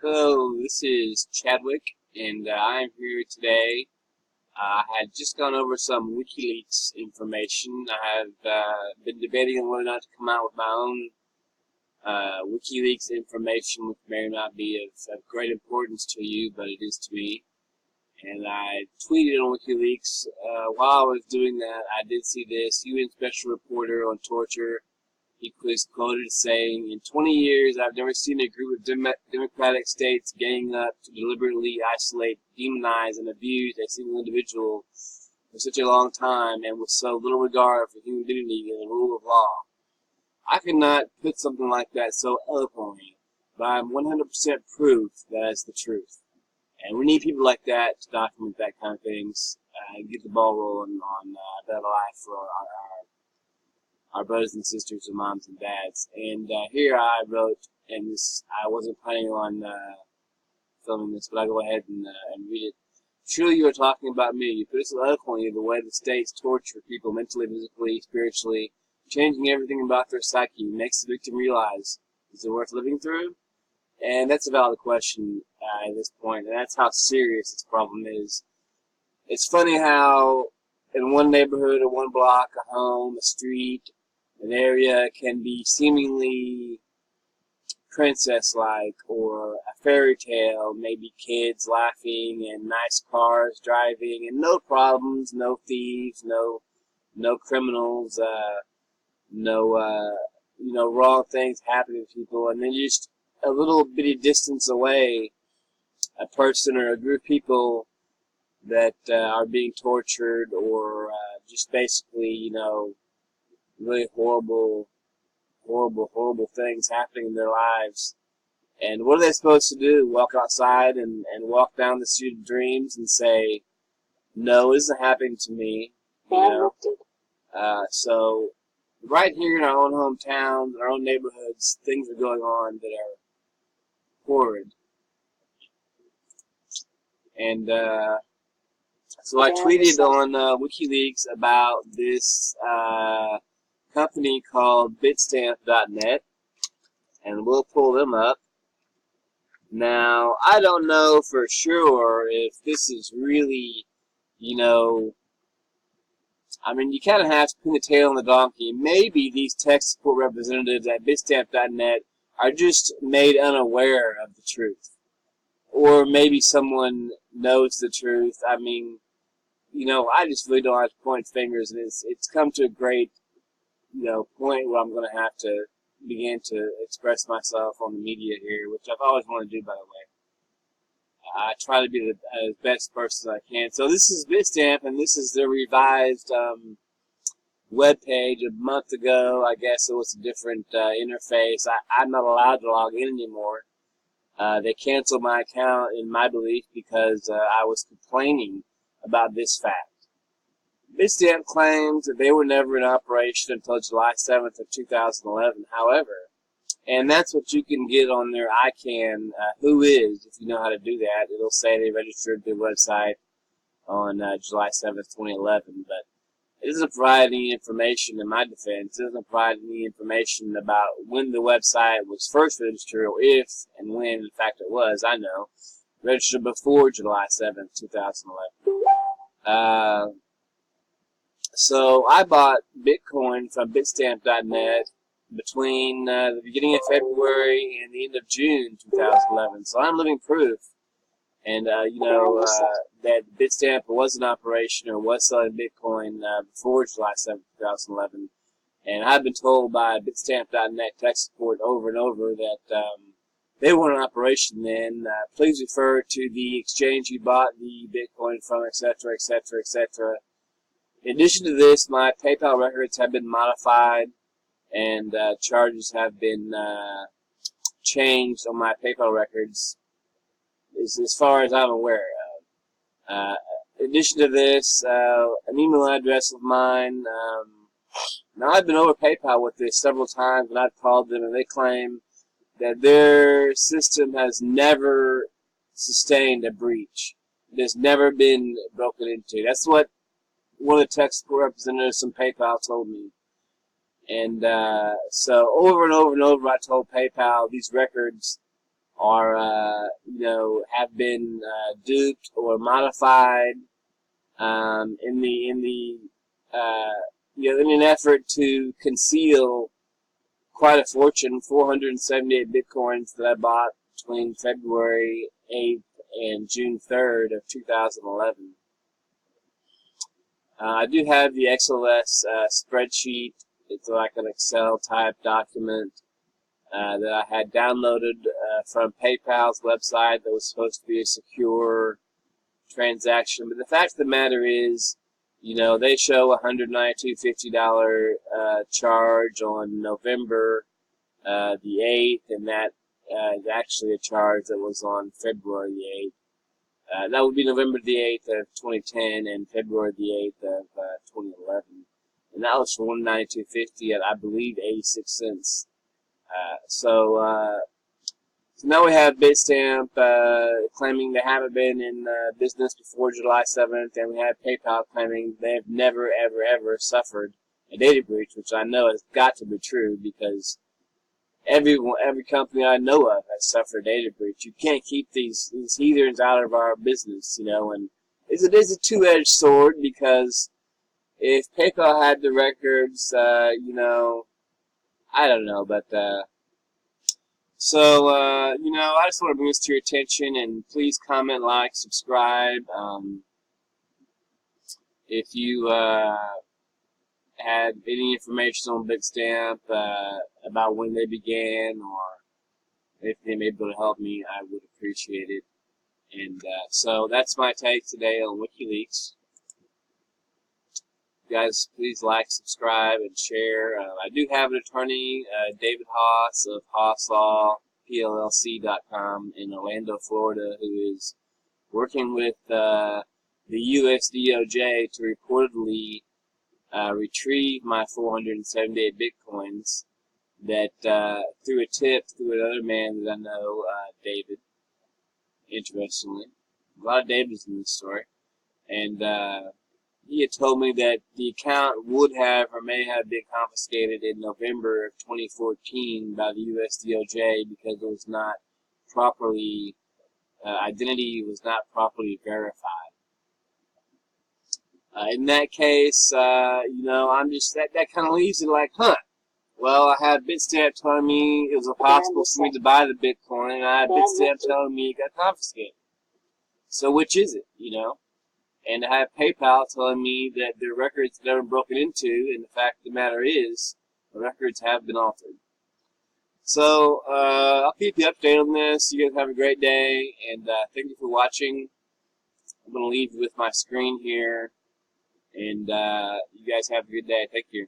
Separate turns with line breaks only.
Hello, this is Chadwick, and I am here today. I had just gone over some WikiLeaks information. I have been debating on whether or not to come out with my own WikiLeaks information, which may or not be of great importance to you, but it is to me. And I tweeted on WikiLeaks. While I was doing that, I did see this UN Special Reporter on torture. He was quoted saying, "In 20 years, I've never seen a group of democratic states ganging up to deliberately isolate, demonize, and abuse a single individual for such a long time and with so little regard for human dignity and the rule of law." I could not put something like that so eloquently, but I'm 100% proof that is the truth. And we need people like that to document that kind of things and get the ball rolling on a better life for our brothers and sisters and moms and dads. And here I wrote, and this I wasn't planning on filming this, but I'll go ahead and read it. "Surely you are talking about me. You put it so eloquently, the way the states torture people mentally, physically, spiritually, changing everything about their psyche, makes the victim realize, is it worth living through?" And that's a valid question at this point, and that's how serious this problem is. It's funny how in one neighborhood, or one block, a home, a street, an area can be seemingly princess-like or a fairy tale, maybe kids laughing and nice cars driving and no problems, no thieves, no criminals, no wrong things happening to people, and then just a little bitty distance away, a person or a group of people that are being tortured or just basically, really horrible things happening in their lives. And what are they supposed to do? Walk outside and walk down the street of dreams and say, "No, it isn't happening to me," So right here in our own hometowns, our own neighborhoods, things are going on that are horrid. And so I tweeted on WikiLeaks about this company called BitStamp.net, and we'll pull them up. Now, I don't know for sure if this is really, I mean, you kind of have to pin the tail on the donkey. Maybe these tech support representatives at BitStamp.net are just made unaware of the truth. Or maybe someone knows the truth. I mean, I just really don't have to point fingers, and it's come to a great, point where I'm going to have to begin to express myself on the media here, which I've always wanted to do, by the way. I try to be the best person I can. So this is BitStamp, and this is the revised web page. A month ago, I guess it was a different interface. I'm not allowed to log in anymore. They canceled my account, in my belief, because I was complaining about this fact. BitStamp claims that they were never in operation until July 7th of 2011. However, and that's what you can get on their ICANN Who Is, if you know how to do that. It'll say they registered their website on July 7th, 2011, but it doesn't provide any information in my defense. It doesn't provide any information about when the website was first registered, or if and when, in fact, it was, I know, registered before July 7th, 2011. So I bought Bitcoin from BitStamp.net between the beginning of February and the end of June 2011. So I'm living proof. And, that BitStamp was in operation or was selling Bitcoin before July 7th, 2011. And I've been told by BitStamp.net tech support over and over that they weren't in operation then. Please refer to the exchange you bought the Bitcoin from, etc., etc., etc. In addition to this, my PayPal records have been modified, and charges have been changed on my PayPal records, as far as I'm aware of. In addition to this, an email address of mine. Now, I've been over PayPal with this several times, and I've called them, and they claim that their system has never sustained a breach. It has never been broken into. That's what one of the tech support representatives from PayPal told me. And so over and over and over, I told PayPal these records are, have been duped or modified in an effort to conceal quite a fortune, 478 bitcoins that I bought between February 8th and June 3rd of 2011. I do have the XLS spreadsheet. It's like an Excel type document that I had downloaded from PayPal's website that was supposed to be a secure transaction. But the fact of the matter is, they show a $192.50 charge on November the 8th, and that is actually a charge that was on February the 8th. That would be November the 8th of 2010 and February the 8th of 2011. And that was for $192.50 at, I believe, 86 cents. So now we have BitStamp claiming they haven't been in business before July 7th, and we have PayPal claiming they have never, ever, ever suffered a data breach, which I know has got to be true because every company I know of has suffered a data breach. You can't keep these heathens out of our business, and it is a two-edged sword because if PayPal had the records, I don't know, but so, I just want to bring this to your attention, and please comment, like, subscribe. If you had any information on BitStamp about when they began, or if they may be able to help me, I would appreciate it. And so that's my take today on WikiLeaks. Guys, please like, subscribe, and share. I do have an attorney, David Haas of HaasLawPLLC.com in Orlando, Florida, who is working with the U.S. DOJ to reportedly retrieve my 478 bitcoins that through a tip through another man that I know, David, interestingly. A lot of Davids in this story. And he had told me that the account would have or may have been confiscated in November of 2014 by the U.S. DOJ because it was not properly, identity was not properly verified. In that case, I'm just, that kind of leaves it like, well, I had BitStamp telling me it was impossible for me to buy the Bitcoin, and I had BitStamp telling me it got confiscated. So which is it, And I have PayPal telling me that their records have never broken into, and the fact of the matter is, the records have been altered. So, I'll keep you updated on this. You guys have a great day, and thank you for watching. I'm going to leave you with my screen here, and you guys have a good day. Thank you.